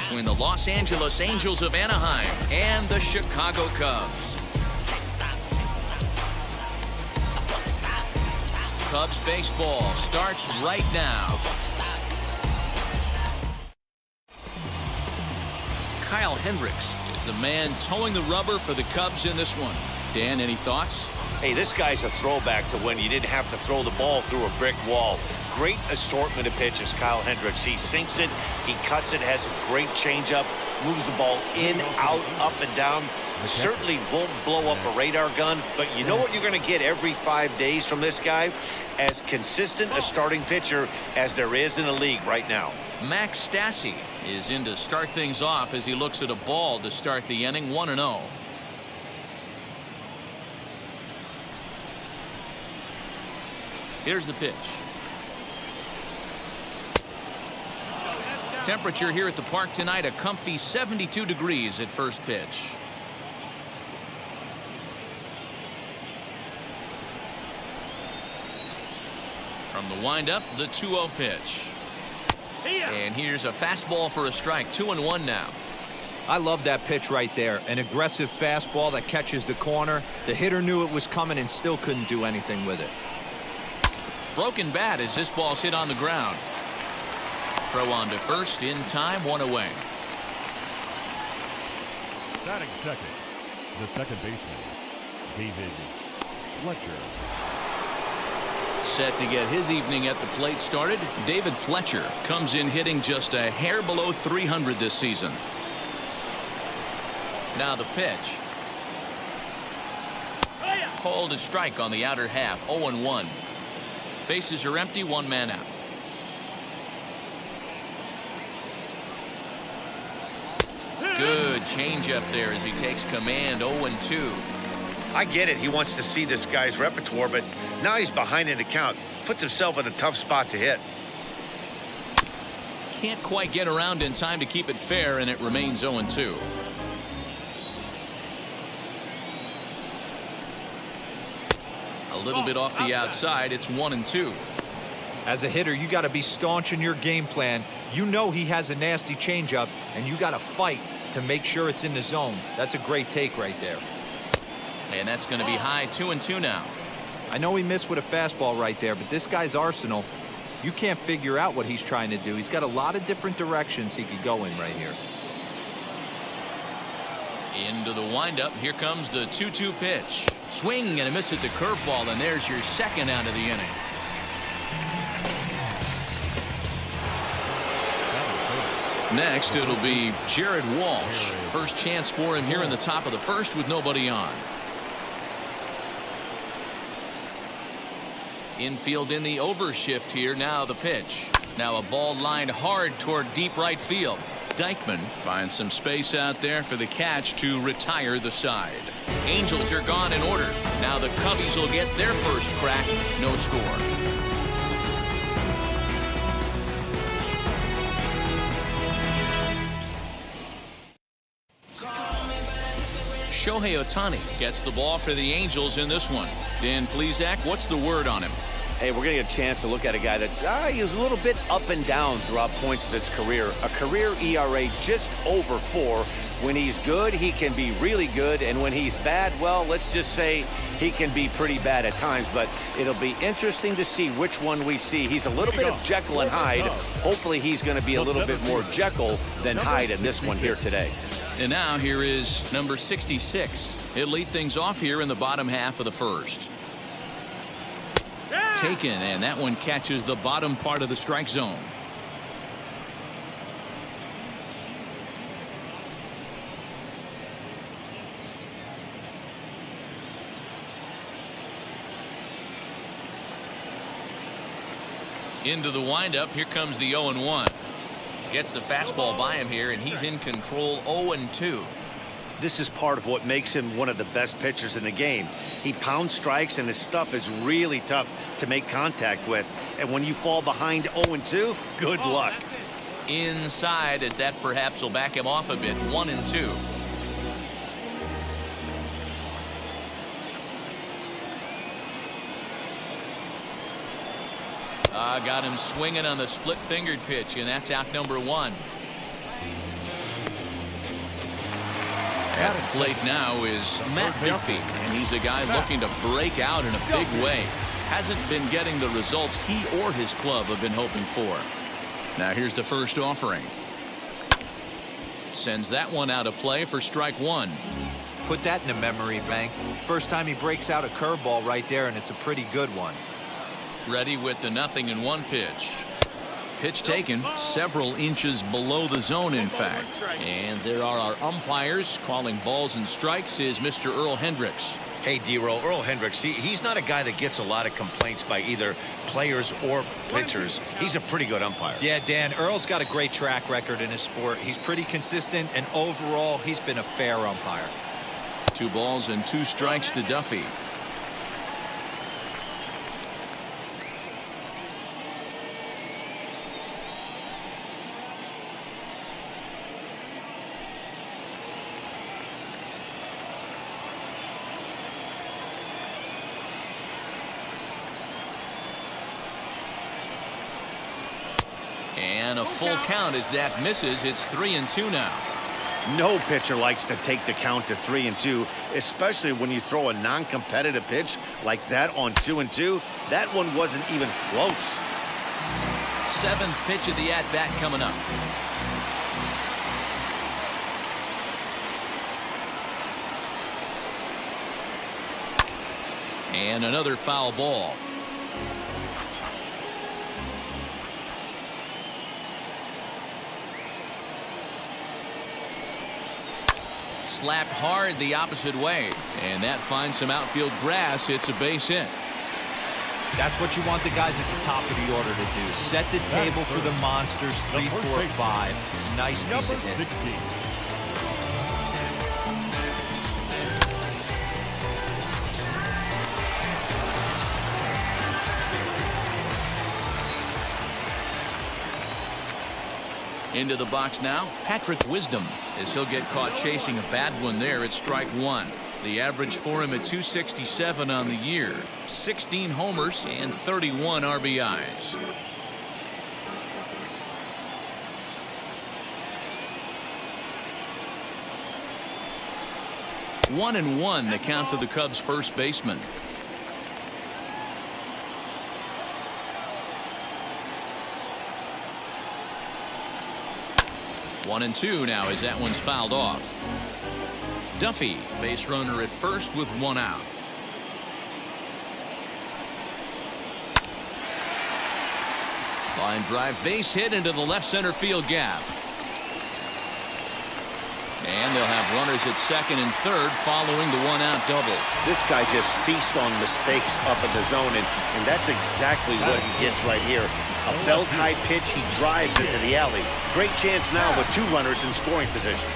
between the Los Angeles Angels of Anaheim and the Chicago Cubs. Cubs baseball starts right now. Kyle Hendricks is the man towing the rubber for the Cubs in this one. Dan, any thoughts? Hey, this guy's a throwback to when you didn't have to throw the ball through a brick wall. Great assortment of pitches, Kyle Hendricks. He sinks it, he cuts it, has a great changeup, moves the ball in, out, up, and down. Certainly won't blow up a radar gun, but you know what you're going to get every 5 days from this guy? As consistent a starting pitcher as there is in the league right now. Max Stassi is in to start things off as he looks at a ball to start the inning. 1-0. Here's the pitch. Temperature here at the park tonight, a comfy 72 degrees at first pitch. From the windup, the 2-0 pitch. And here's a fastball for a strike. 2-1 now. I love that pitch right there. An aggressive fastball that catches the corner. The hitter knew it was coming and still couldn't do anything with it. Broken bat as this ball's hit on the ground. Throw on to first in time, 1 away. Batting second, the second baseman, David Fletcher. Set to get his evening at the plate started. David Fletcher comes in hitting just a hair below 300 this season. Now the pitch. Called a strike on the outer half. 0-1. Bases are empty, 1 man out. Good change up there as he takes command. 0-2. I get it. He wants to see this guy's repertoire, but now he's behind in the count. Puts himself in a tough spot to hit. Can't quite get around in time to keep it fair, and it remains 0-2. A little bit off the outside. It's 1-2. As a hitter, you got to be staunch in your game plan. You know he has a nasty changeup, and you got to fight to make sure it's in the zone. That's a great take right there. And that's going to be high. 2-2 now. I know he missed with a fastball right there, but this guy's arsenal, you can't figure out what he's trying to do. He's got a lot of different directions he could go in right here. Into the windup. Here comes the 2-2 pitch. Swing and a miss at the curveball, and there's your second out of the inning. Next, it'll be Jared Walsh. First chance for him here in the top of the first with nobody on. Infield in the overshift here. Now the pitch. Now a ball lined hard toward deep right field. Dykman finds some space out there for the catch to retire the side. Angels are gone in order. Now the Cubbies will get their first crack. No score. Shohei Ohtani gets the ball for the Angels in this one. Dan Plesac, what's the word on him? Hey, we're going to get a chance to look at a guy that he was a little bit up and down throughout points of his career. A career ERA just over 4. When he's good, he can be really good. And when he's bad, well, let's just say he can be pretty bad at times. But it'll be interesting to see which one we see. He's a little bit of Jekyll and Hyde. Hopefully he's going to be a little bit more Jekyll than Hyde in this one here today. And now here is number 66. He'll lead things off here in the bottom half of the first. Taken, and that one catches the bottom part of the strike zone. Into the windup. Here comes the 0-1. Gets the fastball by him here, and he's in control. 0-2. This is part of what makes him one of the best pitchers in the game. He pounds strikes, and his stuff is really tough to make contact with. And when you fall behind 0-2, good luck. Inside, as that perhaps will back him off a bit. 1-2. Got him swinging on the split-fingered pitch, and that's out number 1. At the plate now is Matt Duffy, and he's a guy looking to break out in a big way. Hasn't been getting the results he or his club have been hoping for. Now here's the first offering. Sends that one out of play for strike one. Put that in a memory bank. First time he breaks out a curveball right there, and it's a pretty good one. Ready with the 0-1 pitch. Pitch taken several inches below the zone, in fact. And there are our umpires calling balls and strikes is Mr. Earl Hendricks. Hey, D-Roll, Earl Hendricks, he's not a guy that gets a lot of complaints by either players or pitchers. He's a pretty good umpire. Yeah, Dan, Earl's got a great track record in his sport. He's pretty consistent, and overall, he's been a fair umpire. 2 balls and 2 strikes to Duffy. And a full count as that misses. It's 3-2 now. No pitcher likes to take the count to 3-2, especially when you throw a non-competitive pitch like that on 2-2. That one wasn't even close. 7th pitch of the at-bat coming up. And another foul ball. Slapped hard the opposite way, and that finds some outfield grass. It's a base hit. That's what you want the guys at the top of the order to do. Set the table for the monsters. 3, 4, 5. Nice piece of hit. 16. Into the box now, Patrick Wisdom, as he'll get caught chasing a bad one there at strike one. The average for him at 267 on the year, 16 homers and 31 RBIs. One and one the count to the Cubs first baseman. One and two now as that one's fouled off. Duffy, base runner at first with 1 out. Line drive base hit into the left center field gap. And they'll have runners at second and third following the 1-out double. This guy just feasts on mistakes up in the zone, and that's exactly what he gets right here. A belt-high pitch, he drives into the alley. Great chance now with 2 runners in scoring position.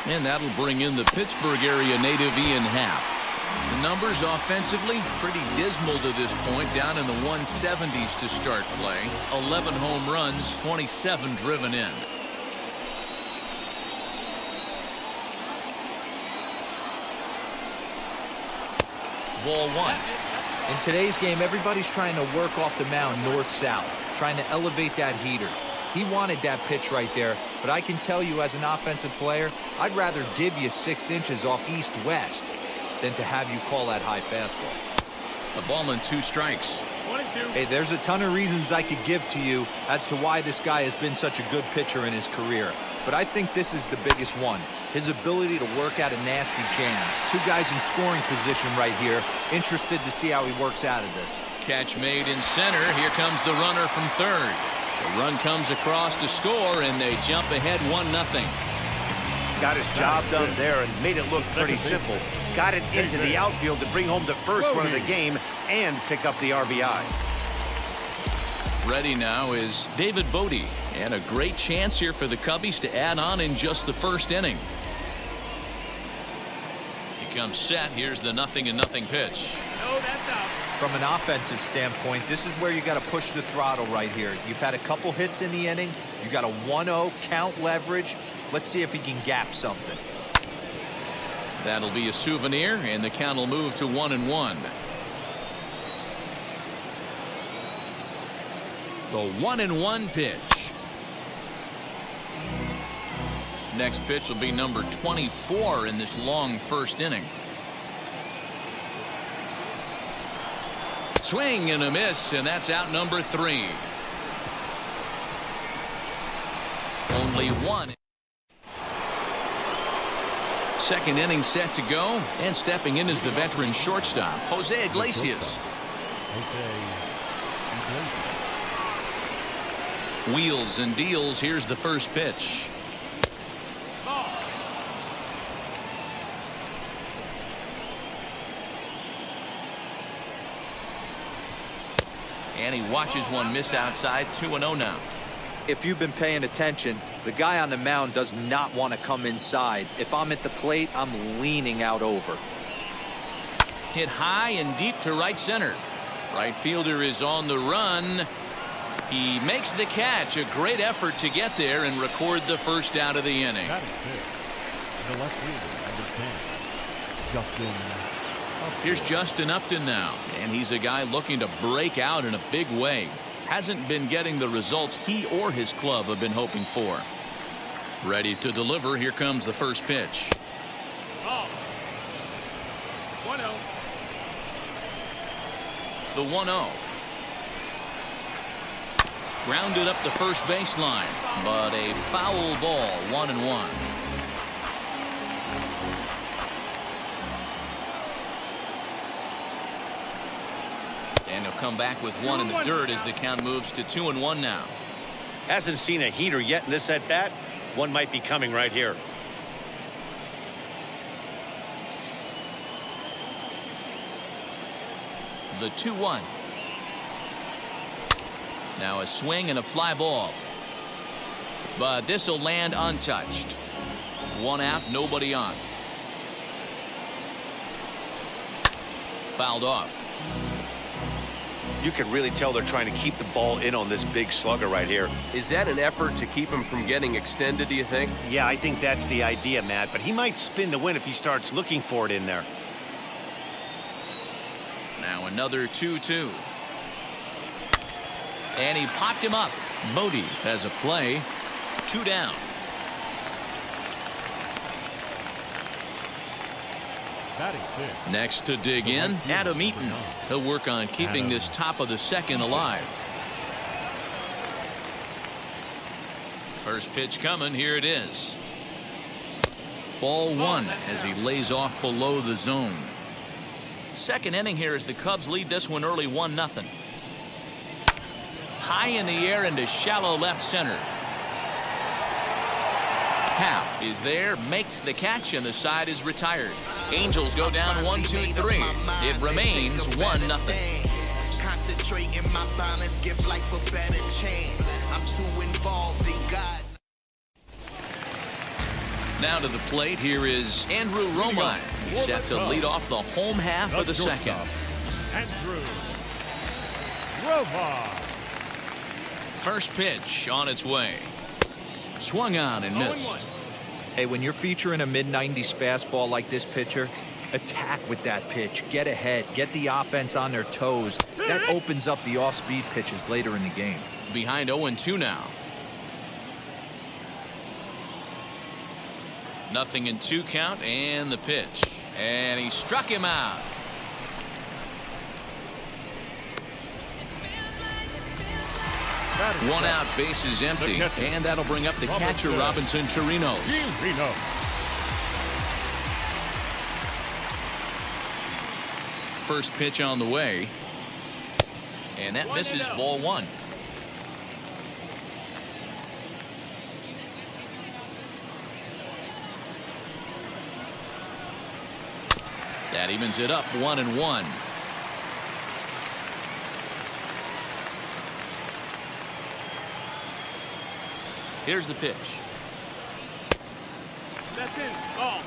And that'll bring in the Pittsburgh area native Ian Happ. The numbers offensively pretty dismal to this point, down in the 170s to start play. 11 home runs, 27 driven in. Ball 1. In today's game, everybody's trying to work off the mound north-south, trying to elevate that heater. He wanted that pitch right there, but I can tell you as an offensive player, I'd rather give you 6 inches off east-west than to have you call that high fastball. A ball and 2 strikes. 22. Hey, there's a ton of reasons I could give to you as to why this guy has been such a good pitcher in his career. But I think this is the biggest one. His ability to work out of nasty jams. 2 guys in scoring position right here. Interested to see how he works out of this. Catch made in center. Here comes the runner from third. The run comes across to score, and they jump ahead 1-0. Got his job done there and made it look pretty simple. Got it into the outfield to bring home the first run of the game and pick up the RBI. Ready now is David Bodie, and a great chance here for the Cubbies to add on in just the first inning. He comes set. Here's the 0-0 pitch. No, that's out. From an offensive standpoint, this is where you got to push the throttle right here. You've had a couple hits in the inning. You got a 1-0 count leverage. Let's see if he can gap something. That'll be a souvenir, and the count will move to 1-1. The 1-1 pitch. Next pitch will be number 24 in this long first inning. Swing and a miss, and that's out number 3. Only one. Second inning set to go, and stepping in is the veteran shortstop, Jose Iglesias. Wheels and deals. Here's the first pitch. And he watches one miss outside. 2-0 now. If you've been paying attention, the guy on the mound does not want to come inside. If I'm at the plate, I'm leaning out over. Hit high and deep to right center. Right fielder is on the run. He makes the catch. A great effort to get there and record the first out of the inning. The left fielder, number 10, Justin. Here's Justin Upton now, and he's a guy looking to break out in a big way. Hasn't been getting the results he or his club have been hoping for. Ready to deliver. Here comes the first pitch. Oh. 1-0. The 1-0. Grounded up the first baseline, but a foul ball. 1-1. And he'll come back with one in the dirt as the count moves to 2-1 now. Hasn't seen a heater yet in this at bat. One might be coming right here. The 2-1. Now a swing and a fly ball. But this will land untouched. One out, nobody on. Fouled off. You can really tell they're trying to keep the ball in on this big slugger right here. Is that an effort to keep him from getting extended, do you think? Yeah, I think that's the idea, Matt, but he might spin the win if he starts looking for it in there. Now another 2-2. And he popped him up. Bodie has a play. 2 down. Next to dig in, Adam Eaton. He'll work on keeping this top of the second alive. First pitch coming. Here it is. Ball 1 as he lays off below the zone. Second inning here as the Cubs lead this one early 1-0. High in the air into shallow left center. Hap is there, makes the catch, and the side is retired. Angels go down 1-2-3. It remains 1-0. Concentrate in my balance, give life a better chance. I'm too involved in God. Now to the plate, here is Andrew Romine. He's set to lead off the home half of the second. Andrew Romine. First pitch on its way. Swung on and missed. Hey, when you're featuring a mid-90s fastball like this pitcher, attack with that pitch. Get ahead. Get the offense on their toes. That opens up the off-speed pitches later in the game. Behind 0-2 now. 0-2 count, and the pitch. And he struck him out. One out, bases empty, and that'll bring up the catcher, Robinson Chirinos. First pitch on the way, and that misses. Ball 1. That evens it up 1-1. Here's the pitch. That's in. Ball.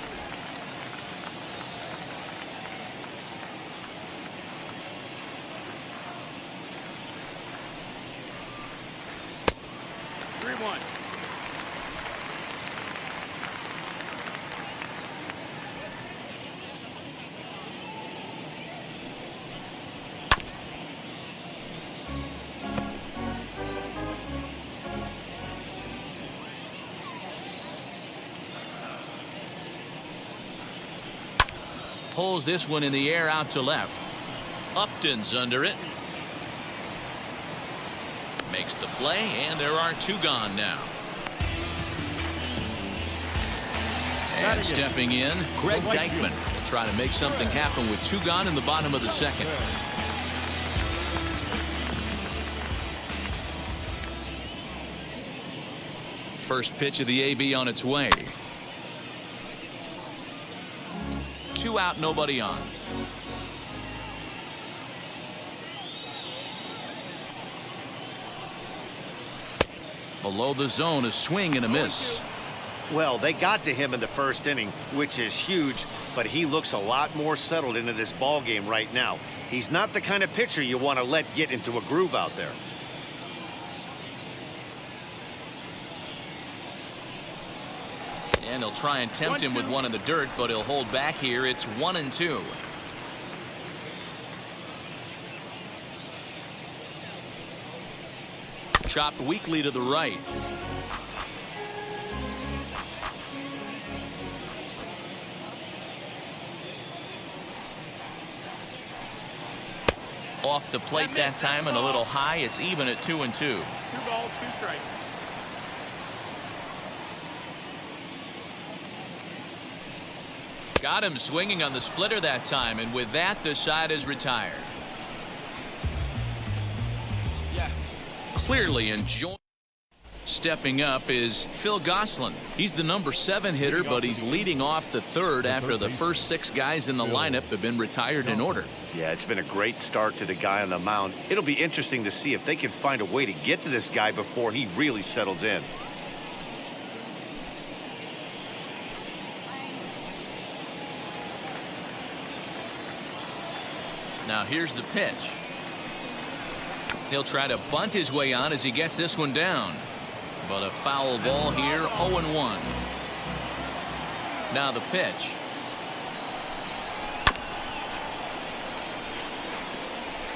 pulls this one in the air out to left. Upton's under it. Makes the play, and there are 2 gone now. And stepping in, Greg Deichmann will try to make something happen with 2 gone in the bottom of the second. First pitch of the AB on its way. 2 out, nobody on. Below the zone, a swing and a miss. Well, they got to him in the first inning, which is huge, but he looks a lot more settled into this ball game right now. He's not the kind of pitcher you want to let get into a groove out there. And he'll try and tempt him with one in the dirt, but he'll hold back here. It's 1-2. Chopped weakly to the right. Off the plate that time and a little high. It's even at 2-2. 2 balls, 2 strikes. Got him swinging on the splitter that time, and with that, the side is retired. Clearly enjoying. Stepping up is Phil Gosselin. He's the number 7 hitter, but he's leading off the third after the first 6 guys in the lineup have been retired in order. Yeah, it's been a great start to the guy on the mound. It'll be interesting to see if they can find a way to get to this guy before he really settles in. Now here's the pitch. He'll try to bunt his way on as he gets this one down. But a foul ball here, 0-1. Now the pitch.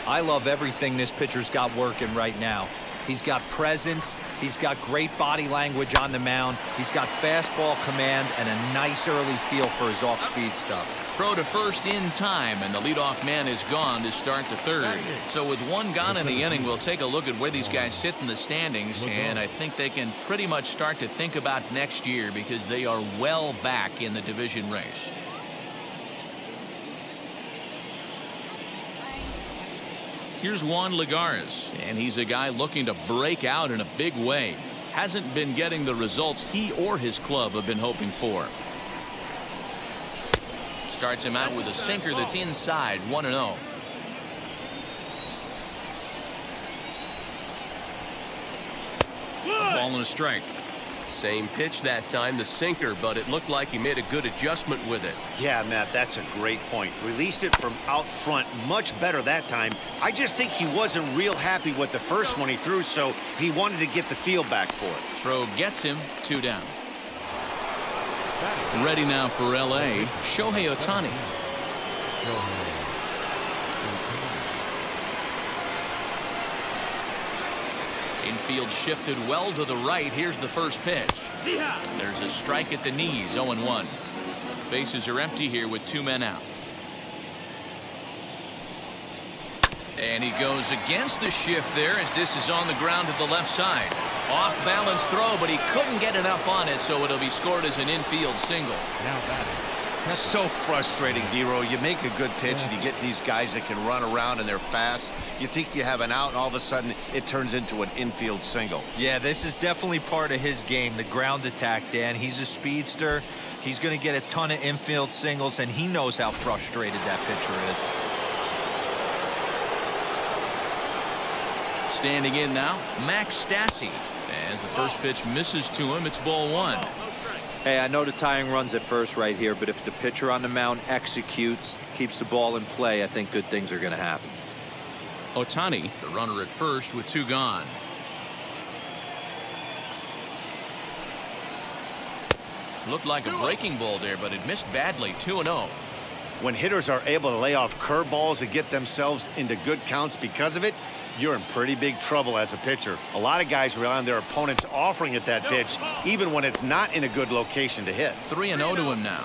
I love everything this pitcher's got working right now. He's got presence. He's got great body language on the mound. He's got fastball command and a nice early feel for his off-speed stuff. Throw to first in time, and the leadoff man is gone to start the third. So with 1 gone in the inning, we'll take a look at where these guys sit in the standings, and I think they can pretty much start to think about next year because they are well back in the division race. Here's Juan Lagares, and he's a guy looking to break out in a big way. Hasn't been getting the results he or his club have been hoping for. Starts him out with a sinker that's inside, 1-0. Ball and a strike. Same pitch that time, the sinker, but it looked like he made a good adjustment with it. Yeah, Matt, that's a great point. Released it from out front much better that time. I just think he wasn't real happy with the first one he threw, so he wanted to get the feel back for it. Throw gets him, 2 down. Ready now for L.A., Shohei Ohtani. Infield shifted well to the right. Here's the first pitch. There's a strike at the knees, 0-1. Bases are empty here with 2 men out. And he goes against the shift there as this is on the ground to the left side. Off balance throw, but he couldn't get enough on it, so it'll be scored as an infield single. So frustrating, Dero. You make a good pitch and you get these guys that can run around and they're fast. You think you have an out and all of a sudden it turns into an infield single. Yeah, this is definitely part of his game, the ground attack, Dan. He's a speedster. He's going to get a ton of infield singles, and he knows how frustrated that pitcher is. Standing in now, Max Stassi. As the first pitch misses to him, it's ball 1. Hey, I know the tying run's at first right here, but if the pitcher on the mound executes, keeps the ball in play, I think good things are going to happen. Ohtani, the runner at first with 2 gone. Looked like a breaking ball there, but it missed badly, 2-0. When hitters are able to lay off curveballs and get themselves into good counts because of it, you're in pretty big trouble as a pitcher. A lot of guys rely on their opponents offering at that pitch, even when it's not in a good location to hit. 3-0 to him now.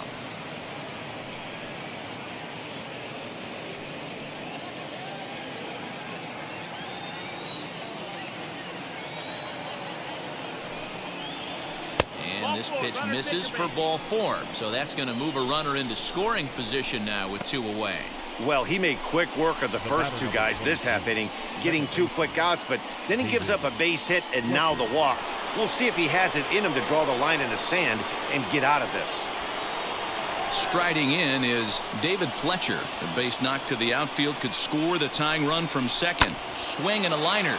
this pitch misses for ball 4. So that's going to move a runner into scoring position now with 2 away. Well, he made quick work of the first 2 guys this half inning, getting 2 quick outs, but then he gives up a base hit and now the walk. We'll see if he has it in him to draw the line in the sand and get out of this. Striding in is David Fletcher. The base knock to the outfield could score the tying run from second. Swing and a liner.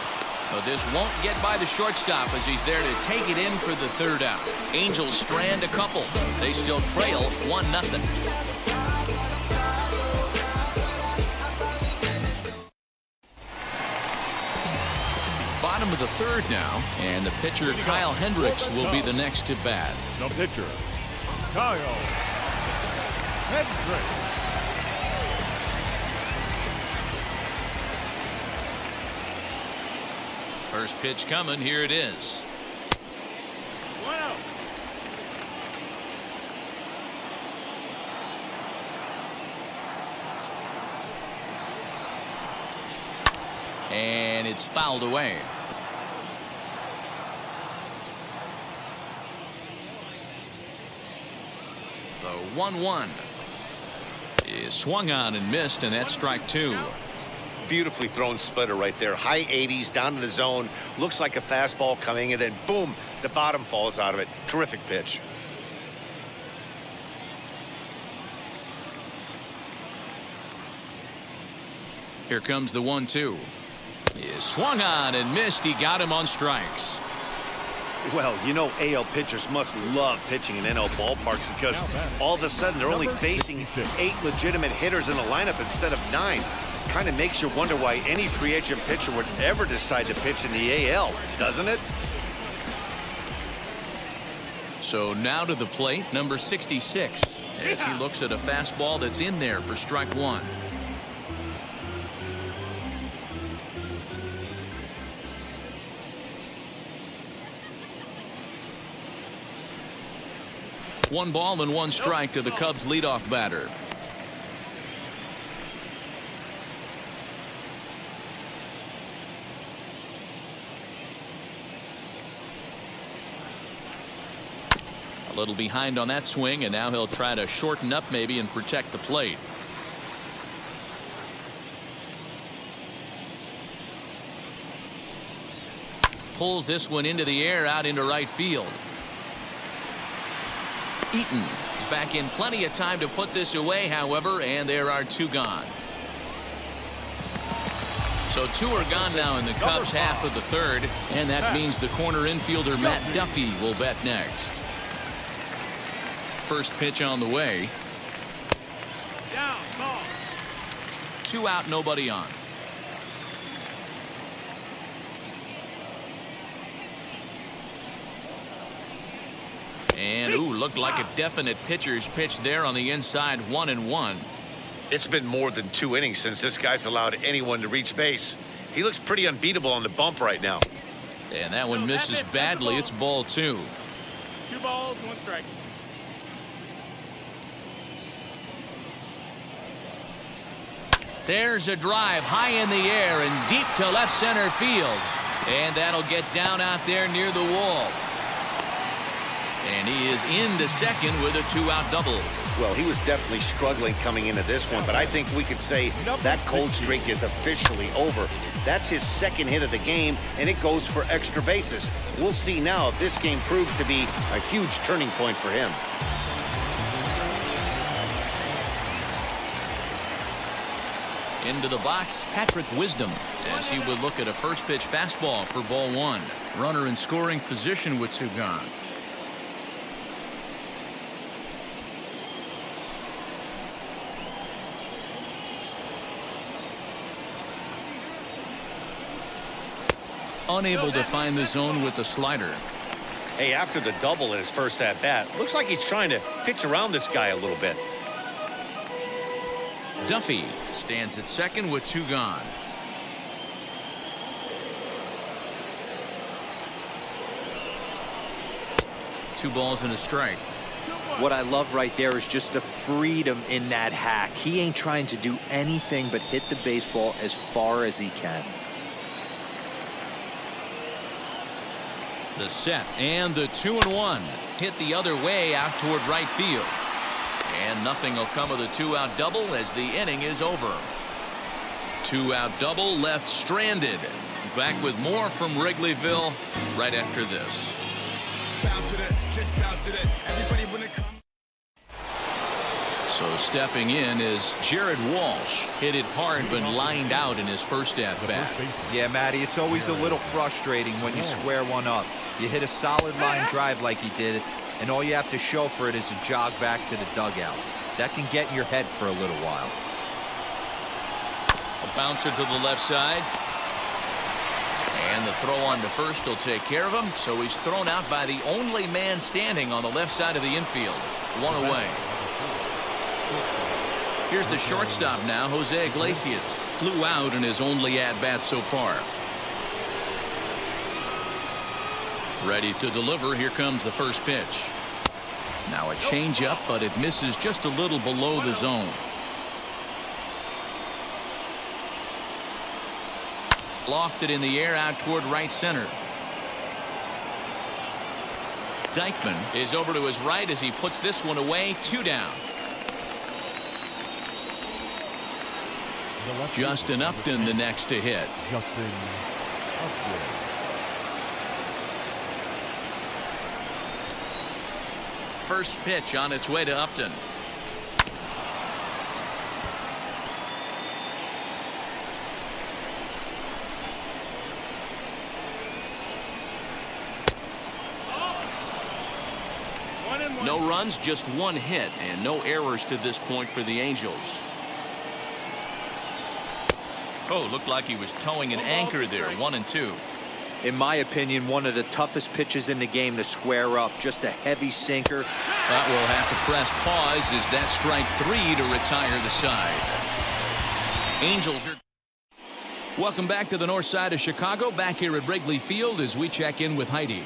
But this won't get by the shortstop as he's there to take it in for the 3rd out. Angels strand a couple. They still trail 1-0. Bottom of the 3rd now, and the pitcher Kyle Hendricks will be the next to bat. The pitcher, Kyle Hendricks. First pitch coming. Here it is. 1-0. And it's fouled away. The 1-1 is swung on and missed, and that's strike 2. Beautifully thrown splitter right there. High 80s down to the zone. Looks like a fastball coming, and then boom, the bottom falls out of it. Terrific pitch. Here comes the 1-2. Is swung on and missed. He got him on strikes. Well, you know, AL pitchers must love pitching in NL ballparks because all of a sudden they're only facing 8 legitimate hitters in the lineup instead of 9. Kind of makes you wonder why any free agent pitcher would ever decide to pitch in the AL, doesn't it? So now to the plate, number 66, as he looks at a fastball that's in there for strike 1. One ball and 1 strike to the Cubs leadoff batter. A little behind on that swing, and now he'll try to shorten up maybe and protect the plate. Pulls this one into the air out into right field. Eaton is back in plenty of time to put this away, however, and there are 2 gone. So 2 are gone now in the Cubs half of the 3rd, and that means the corner infielder Matt Duffy will bat next. First pitch on the way. Down, ball. 2 out, nobody on. And ooh, looked like a definite pitcher's pitch there on the inside. 1-1. It's been more than 2 innings since this guy's allowed anyone to reach base. He looks pretty unbeatable on the bump right now. And that one misses badly. It's ball 2. 2 balls, 1 strike. There's a drive high in the air and deep to left center field. And that'll get down out there near the wall. And he is into second with a 2-out double. Well, he was definitely struggling coming into this one, but I think we could say that cold streak is officially over. That's his 2nd hit of the game, and it goes for extra bases. We'll see now if this game proves to be a huge turning point for him. Into the box, Patrick Wisdom, as he would look at a first pitch fastball for ball 1. Runner in scoring position with 2 gone. Unable to find the zone with the slider. Hey, after the double in his first at bat, looks like he's trying to pitch around this guy a little bit. Duffy stands at second with 2 gone. Two balls and a strike. What I love right there is just the freedom in that hack. He ain't trying to do anything but hit the baseball as far as he can. The set and the 2-1. hit the other way out toward right field. And nothing will come of the 2-out double as the inning is over. 2-out double left stranded. Back with more from Wrigleyville right after this. Bounce with it, just bounce with it. Everybody when it comes. So stepping in is Jared Walsh. Hit it hard but lined out in his first at-bat. Yeah, Matty, it's always a little frustrating when you square one up. You hit a solid line drive like he did, and all you have to show for it is a jog back to the dugout. That can get in your head for a little while. A bouncer to the left side. And the throw on to first will take care of him. So he's thrown out by the only man standing on the left side of the infield. One away. Here's the shortstop now, Jose Iglesias. Flew out in his only at-bat so far. Ready to deliver. Here comes the first pitch. Now a changeup, but it misses just a little below the zone. Lofted in the air out toward right center. Dykman is over to his right as he puts this one away. 2 down. Justin Upton the next to hit. Justin Upton. First pitch on its way to Upton. No runs, just 1 hit, and no errors to this point for the Angels. Oh, looked like he was towing an anchor there. 1-2. In my opinion, one of the toughest pitches in the game to square up. Just a heavy sinker. But we'll have to press pause as that strike 3 to retire the side. Angels are. Welcome back to the north side of Chicago. Back here at Wrigley Field as we check in with Heidi.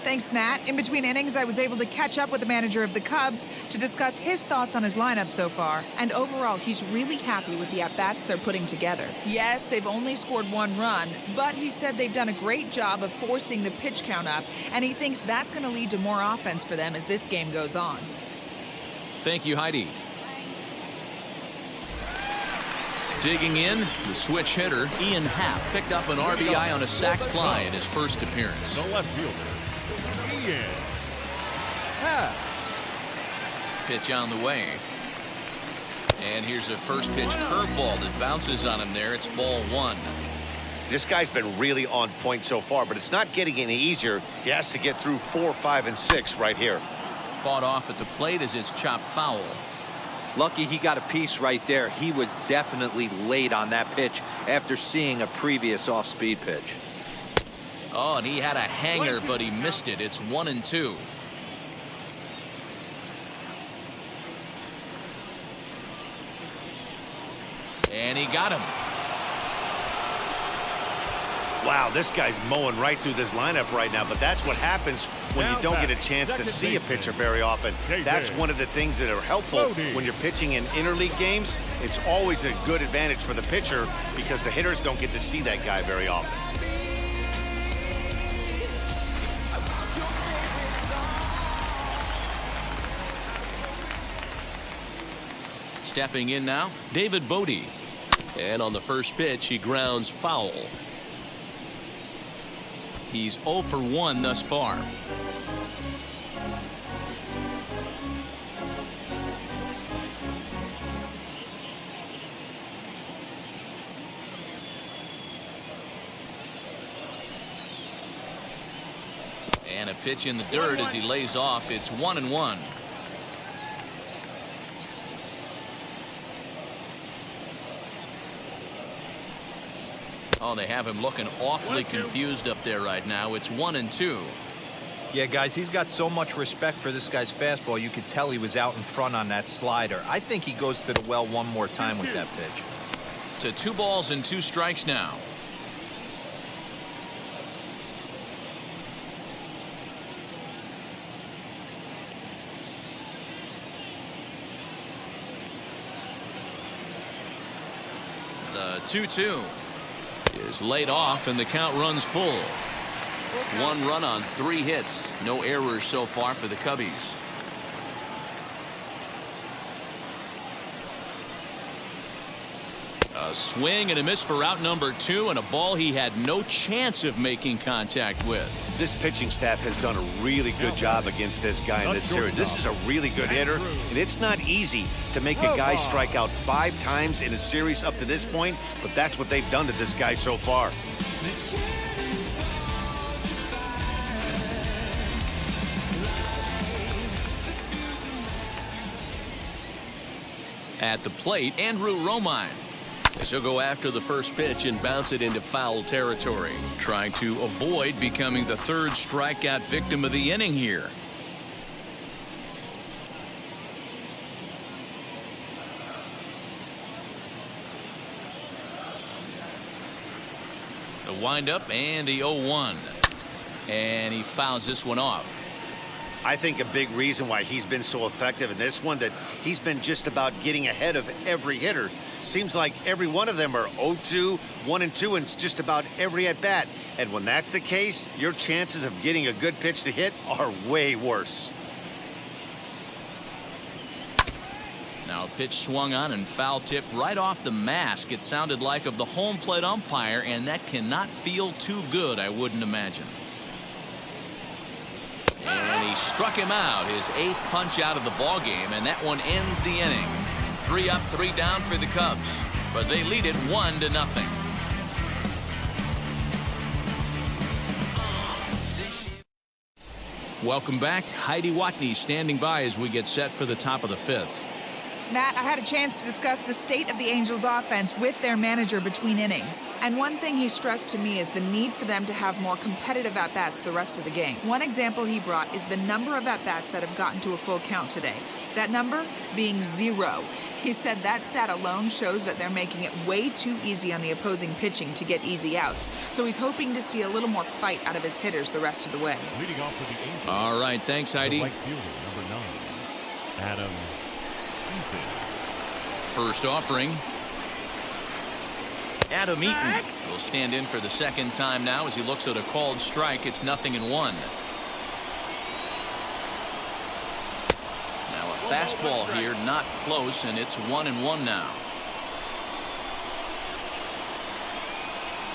Thanks, Matt. In between innings, I was able to catch up with the manager of the Cubs to discuss his thoughts on his lineup so far. And overall, he's really happy with the at-bats they're putting together. Yes, they've only scored 1 run, but he said they've done a great job of forcing the pitch count up, and he thinks that's going to lead to more offense for them as this game goes on. Thank you, Heidi. Digging in, the switch hitter, Ian Happ, picked up an RBI on a sac fly in his first appearance. The left fielder, Ian Happ. Pitch on the way. And here's a first pitch curveball that bounces on him there. It's ball 1. This guy's been really on point so far, but it's not getting any easier. He has to get through 4, 5, and 6 right here. Fought off at the plate as it's chopped foul. Lucky he got a piece right there. He was definitely late on that pitch after seeing a previous off-speed pitch. Oh, and he had a hanger, but he missed it. It's 1-2. And he got him. Wow, this guy's mowing right through this lineup right now, but that's what happens when you don't get a chance to see a pitcher very often. That's one of the things that are helpful when you're pitching in interleague games. It's always a good advantage for the pitcher because the hitters don't get to see that guy very often. Stepping in now, David Bodie. And on the first pitch, he grounds foul. He's 0 for 1 thus far. And a pitch in the dirt as he lays off. It's 1-1. Oh, they have him looking awfully confused up there right now. It's 1-2. Yeah, guys, he's got so much respect for this guy's fastball. You could tell he was out in front on that slider. I think he goes to the well one more time with that pitch. To 2 balls and 2 strikes now. The 2-2 is laid off and the count runs full. 1 run on 3 hits. No errors so far for the Cubbies. A swing and a miss for out number 2, and a ball he had no chance of making contact with. This pitching staff has done a really good job against this guy in this series. This is a really good hitter, and it's not easy to make a guy strike out 5 times in a series up to this point, but that's what they've done to this guy so far. At the plate, Andrew Romine. As he'll go after the first pitch and bounce it into foul territory, trying to avoid becoming the 3rd strikeout victim of the inning here. The windup and the 0-1. And he fouls this one off. I think a big reason why he's been so effective in this one, that he's been just about getting ahead of every hitter. Seems like every one of them are 0-2, 1-2, and just about every at bat. And when that's the case, your chances of getting a good pitch to hit are way worse. Now a pitch swung on and foul tipped right off the mask. It sounded like of the home plate umpire, and that cannot feel too good, I wouldn't imagine. And he struck him out, his 8th punch out of the ball game, and that one ends the inning. 3 up, 3 down for the Cubs, but they lead it 1-0. Welcome back. Heidi Watney standing by as we get set for the top of the 5th. Matt, I had a chance to discuss the state of the Angels offense with their manager between innings. And one thing he stressed to me is the need for them to have more competitive at-bats the rest of the game. One example he brought is the number of at-bats that have gotten to a full count today. That number being 0. He said that stat alone shows that they're making it way too easy on the opposing pitching to get easy outs. So he's hoping to see a little more fight out of his hitters the rest of the way. Leading off for the Angels. All right, thanks, Heidi. Right fielder, number 9, Adam Eaton. First offering. Adam Eaton will stand in for the 2nd time now as he looks at a called strike. It's 0-1. Now a fastball here, not close, and it's 1-1 now.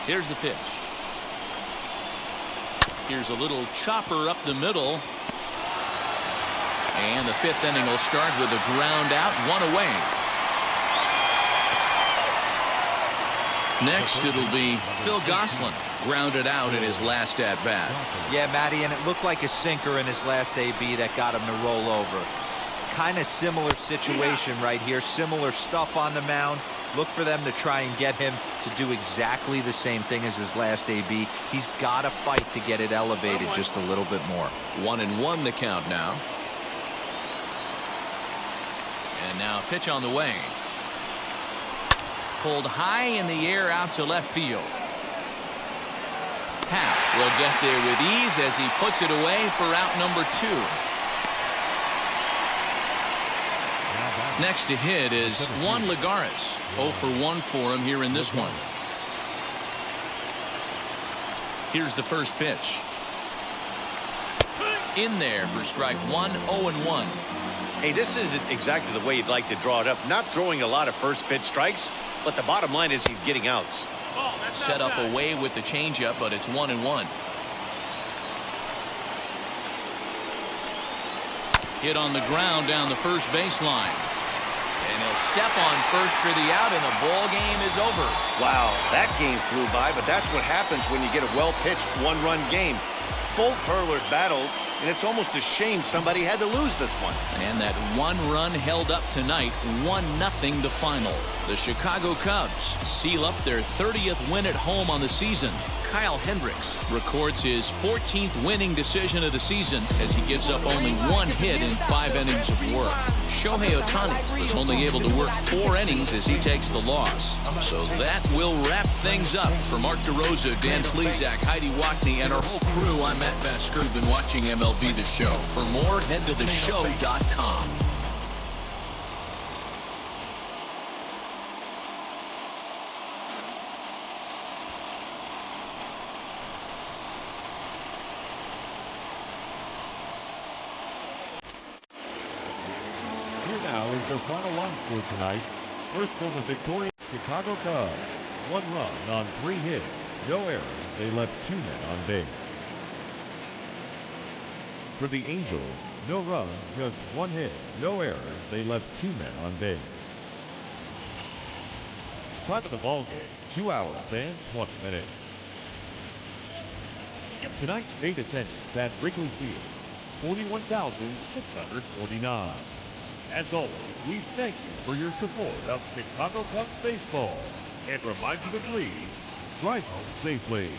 Here's the pitch. Here's a little chopper up the middle. And the 5th inning will start with a ground out, 1 away. Next, it'll be Phil Gosselin, grounded out in his last at-bat. Yeah, Matty, and it looked like a sinker in his last AB that got him to roll over. Kind of similar situation right here, similar stuff on the mound. Look for them to try and get him to do exactly the same thing as his last AB. He's got to fight to get it elevated just a little bit more. 1-1 the count now. And now a pitch on the way. Pulled high in the air out to left field. Happ will get there with ease as he puts it away for out number 2. Next to hit is Juan Lagares. 0 for 1 for him here in this one. Here's the first pitch. In there for strike 1, 0-1. Hey, this isn't exactly the way you'd like to draw it up. Not throwing a lot of first pitch strikes, but the bottom line is he's getting outs. Set up away with the changeup, but it's 1-1. Hit on the ground down the first baseline. And he'll step on first for the out, and the ball game is over. Wow, that game flew by, but that's what happens when you get a well-pitched one-run game. Both hurlers battled, and it's almost a shame somebody had to lose this one. And that 1 run held up tonight, 1-0 the final. The Chicago Cubs seal up their 30th win at home on the season. Kyle Hendricks records his 14th winning decision of the season as he gives up only 1 hit in 5 innings of work. Shohei Ohtani was only able to work 4 innings as he takes the loss. So that will wrap things up. For Mark DeRosa, Dan Plesac, Heidi Watney, and our whole crew, I'm Matt Basker. You've been watching MLB The Show. For more, head to theshow.com. now is the final line for tonight. First for the victorious Chicago Cubs. 1 run on 3 hits, no errors. They left 2 men on base. For the Angels, no run, just 1 hit, no errors. They left 2 men on base. Time of the ball game, 2 hours and 20 minutes. Tonight's paid attendance at Wrigley Field, 41,649. As always, we thank you for your support of Chicago Cubs baseball and remind you to please drive home safely.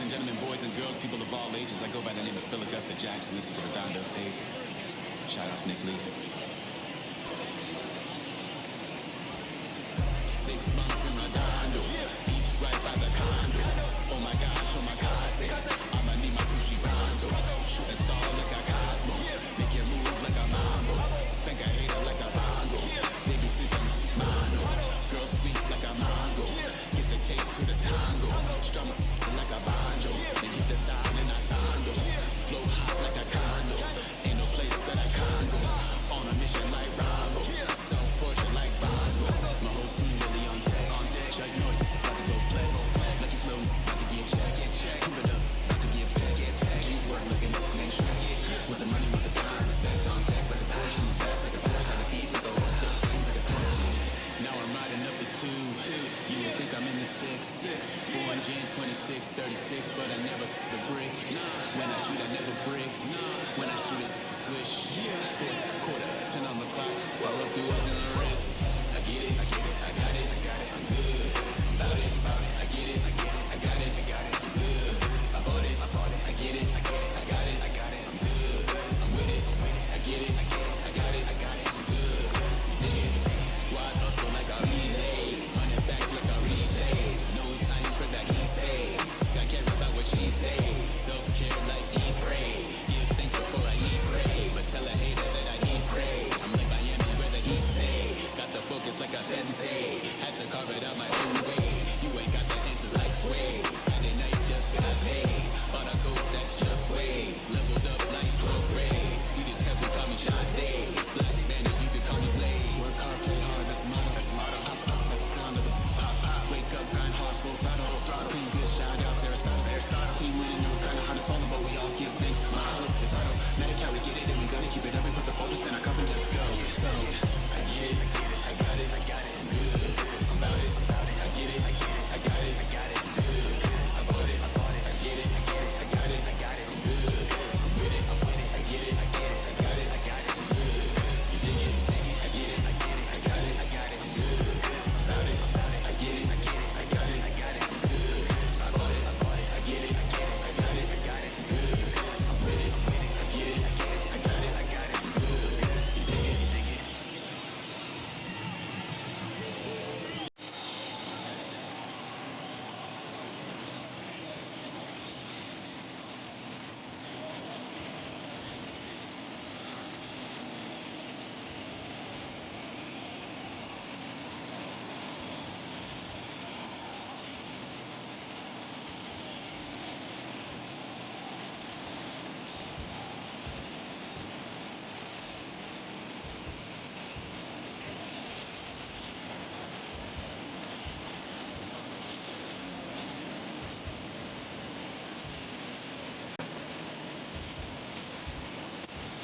and gentlemen, boys and girls, people of all ages, I go by the name of Phil Augusta Jackson. This is the Redondo tape. Shout out to Nick Lee. 6 months in Redondo, beach right by the condo. Oh my gosh, oh my kaze, I'ma need my sushi rondo. Shooting star like a Cosmo, make you move like a mambo. Spank a hater like a bongo, they be sleeping mono. Girl sweet like a mango, gets a taste to the tango. Strum it like a banjo, then hit the sound in our sandos. Flow hot like a condo, ain't no place that I can't go. On a mission like Rambo, self-portrait like Van Gogh. My whole team really on deck. Chuck Norris, about to go flex. Lucky flow, about to get checks. Keep it up, about to get backs. G's work looking up, name Shrek. With the money, with the power, respect on deck. But the Porsche move fast like a Porsche, like a beat, like a horse, still flames like a torch. Now I'm riding up the 2. You would think I'm in the 6. Born Jan 26, 36, but I never the brick. When I shoot, I never break. When I shoot it, swish. Fourth quarter, 10 on the clock. Follow through in the wrist. I get it, I got it. I'm good, I'm about it. I get it, I got it. I'm good, I bought it. I get it, I got it. I'm good, I'm with it. I get it, I got it. I'm good, you dig it. Squad hustle like a relay. Run it back like a replay. No time for that he say. Got care about what she say. Self-care like eat, pray. Give thanks before I eat, pray. But tell a hater that I eat, pray. I'm like Miami where the heat stay. Got the focus like a sensei.